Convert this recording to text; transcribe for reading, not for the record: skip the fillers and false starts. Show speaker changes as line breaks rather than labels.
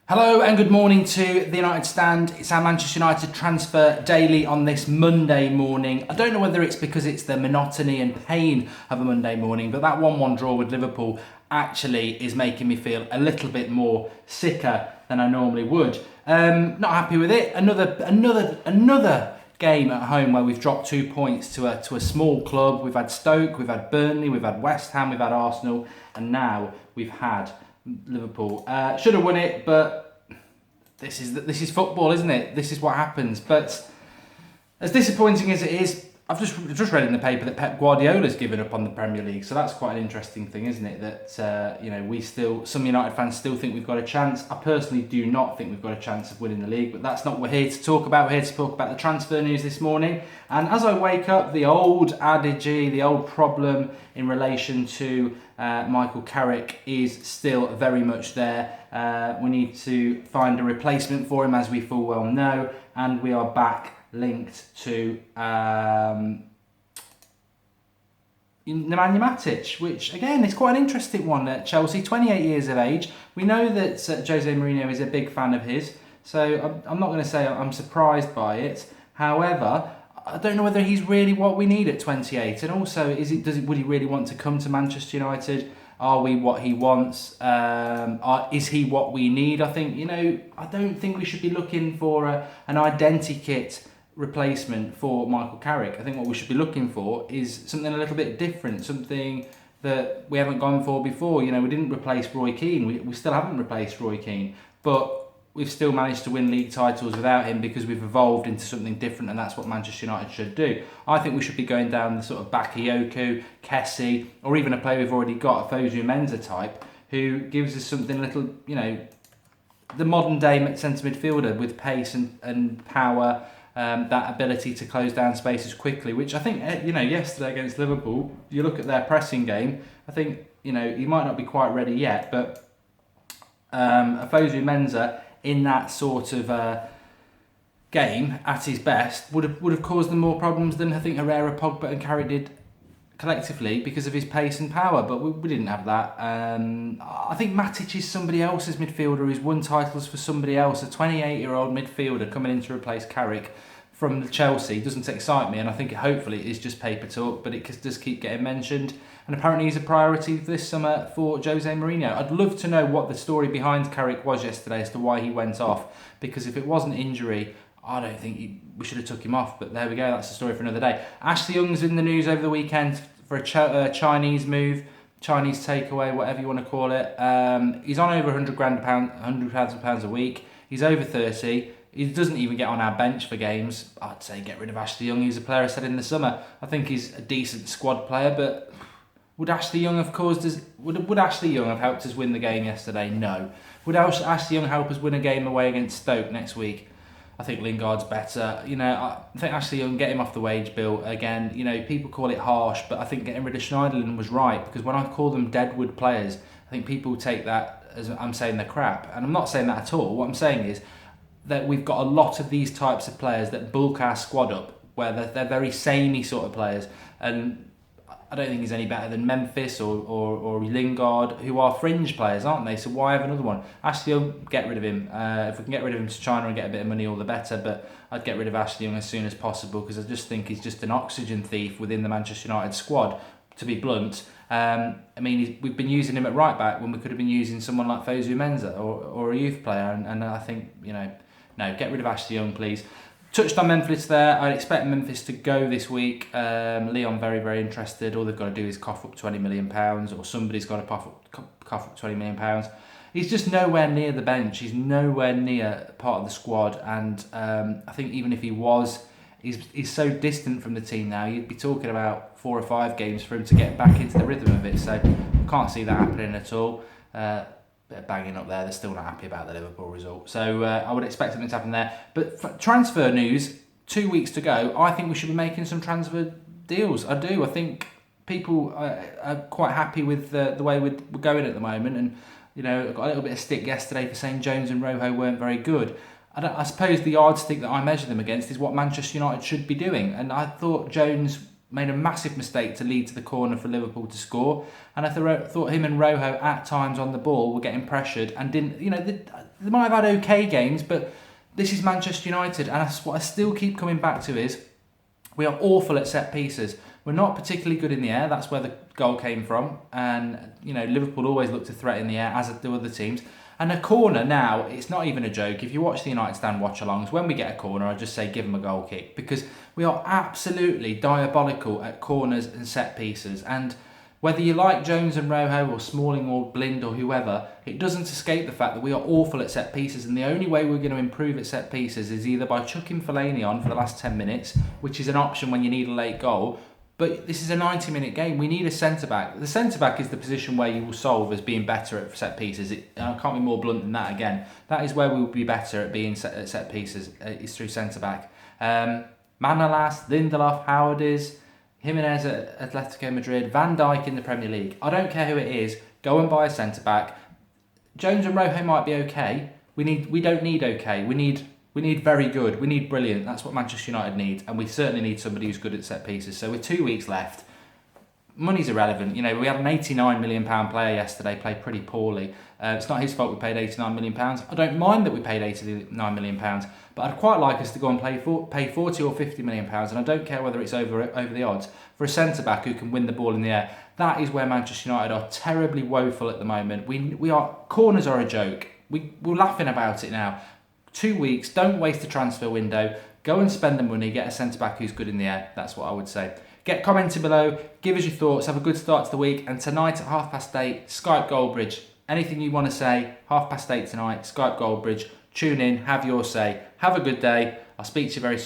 Hello and good morning to the United Stand. It's our Manchester United Transfer Daily on this Monday morning. I don't know whether it's because it's the monotony and pain of a Monday morning, but that 1-1 draw with Liverpool actually is making me feel a little bit more sicker than I normally would. Not happy with it. Another game at home where we've dropped 2 points to a small club. We've had Stoke, we've had Burnley, we've had West Ham, we've had Arsenal, and now we've had Liverpool. Should have won it, but this is football, isn't it? This is what happens. But as disappointing as it is, I've just read in the paper that Pep Guardiola's given up on the Premier League. So that's quite an interesting thing, isn't it? That some United fans still think we've got a chance. I personally do not think we've got a chance of winning the league, but that's not what we're here to talk about. We're here to talk about the transfer news this morning. And as I wake up, the old adage, the old problem in relation to Michael Carrick is still very much there. We need to find a replacement for him, as we full well know, and we are back linked to Nemanja Matic, which again is quite an interesting one at Chelsea, 28 years of age. We know that Jose Mourinho is a big fan of his, so I'm not going to say I'm surprised by it. However, I don't know whether he's really what we need at 28, and also would he really want to come to Manchester United? Are we what he wants? Is he what we need? I think, I don't think we should be looking for an identikit replacement for Michael Carrick. I think what we should be looking for is something a little bit different, something that we haven't gone for before. We didn't replace Roy Keane. We still haven't replaced Roy Keane, but we've still managed to win league titles without him because we've evolved into something different, and that's what Manchester United should do. I think we should be going down the sort of Bakayoko, Kessie, or even a player we've already got, a Fosu Mensah type, who gives us something a little, the modern day centre midfielder with pace and power, that ability to close down spaces quickly, which I think, yesterday against Liverpool, you look at their pressing game, I think, he might not be quite ready yet, but a Fosu Mensah in that sort of game at his best would have caused them more problems than I think Herrera, Pogba and Carrick did collectively because of his pace and power, but we didn't have that. I think Matic is somebody else's midfielder who's won titles for somebody else. A 28-year-old midfielder coming in to replace Carrick from Chelsea doesn't excite me, and I think hopefully it is just paper talk, but it does keep getting mentioned. And apparently he's a priority this summer for Jose Mourinho. I'd love to know what the story behind Carrick was yesterday as to why he went off, because if it wasn't injury, I don't think we should have took him off, but there we go, that's a story for another day. Ashley Young's in the news over the weekend for a Chinese move, Chinese takeaway, whatever you want to call it. He's on over £100,000 a week. He's over 30. He doesn't even get on our bench for games. I'd say get rid of Ashley Young. He's a player I said in the summer. I think he's a decent squad player, but would Ashley Young have would Ashley Young have helped us win the game yesterday? No. Would Ashley Young help us win a game away against Stoke next week? I think Lingard's better. I think Ashley Young, get him off the wage bill again. People call it harsh, but I think getting rid of Schneiderlin was right, because when I call them deadwood players, I think people take that as I'm saying they're crap, and I'm not saying that at all. What I'm saying is that we've got a lot of these types of players that bulk our squad up, where they're very samey sort of players, and I don't think he's any better than Memphis or Lingard, who are fringe players, aren't they? So why have another one? Ashley Young, get rid of him. If we can get rid of him to China and get a bit of money, all the better. But I'd get rid of Ashley Young as soon as possible, because I just think he's just an oxygen thief within the Manchester United squad, to be blunt. We've been using him at right back when we could have been using someone like Fosu Mensah or a youth player. And I think, no, get rid of Ashley Young, please. Touched on Memphis there. I'd expect Memphis to go this week. Leon very, very interested. All they've got to do is cough up £20 million, or somebody's got to cough up £20 million. He's just nowhere near the bench. He's nowhere near part of the squad. And I think even if he was, he's so distant from the team now. You'd be talking about 4 or 5 games for him to get back into the rhythm of it. So I can't see that happening at all. Bit of banging up there. They're still not happy about the Liverpool result. So I would expect something to happen there. But for transfer news, 2 weeks to go, I think we should be making some transfer deals. I do. I think people are quite happy with the way we're going at the moment. And, I got a little bit of stick yesterday for saying Jones and Rojo weren't very good. I suppose the yardstick that I measure them against is what Manchester United should be doing. And I thought Jones made a massive mistake to lead to the corner for Liverpool to score. And I thought him and Rojo at times on the ball were getting pressured and didn't, they might have had okay games, but this is Manchester United. And what I still keep coming back to is we are awful at set pieces. We're not particularly good in the air. That's where the goal came from. And, Liverpool always look to threat in the air, as do other teams. And a corner now, it's not even a joke. If you watch the United Stand watch-alongs, when we get a corner, I just say give them a goal kick. Because we are absolutely diabolical at corners and set pieces. And whether you like Jones and Rojo or Smalling or Blind or whoever, it doesn't escape the fact that we are awful at set pieces. And the only way we're going to improve at set pieces is either by chucking Fellaini on for the last 10 minutes, which is an option when you need a late goal. But this is a 90-minute game. We need a centre-back. The centre-back is the position where you will solve as being better at set pieces. I can't be more blunt than that again. That is where we will be better at being at set pieces, is through centre-back. Manolas, Lindelof, Howard is, Jimenez at Atletico Madrid, Van Dijk in the Premier League. I don't care who it is. Go and buy a centre-back. Jones and Rojo might be okay. We don't need okay. We need very good. We need brilliant. That's what Manchester United need. And we certainly need somebody who's good at set pieces. So with 2 weeks left, money's irrelevant. We had an £89 million player yesterday, played pretty poorly. It's not his fault we paid £89 million. I don't mind that we paid £89 million, but I'd quite like us to go and pay 40 or £50 million. And I don't care whether it's over the odds, for a centre-back who can win the ball in the air. That is where Manchester United are terribly woeful at the moment. Corners are a joke. We're laughing about it now. 2 weeks, don't waste the transfer window. Go and spend the money, get a centre-back who's good in the air. That's what I would say. Get commenting below, give us your thoughts, have a good start to the week. And tonight at 8:30, Skype Goldbridge. Anything you want to say, 8:30 tonight, Skype Goldbridge. Tune in, have your say. Have a good day. I'll speak to you very soon.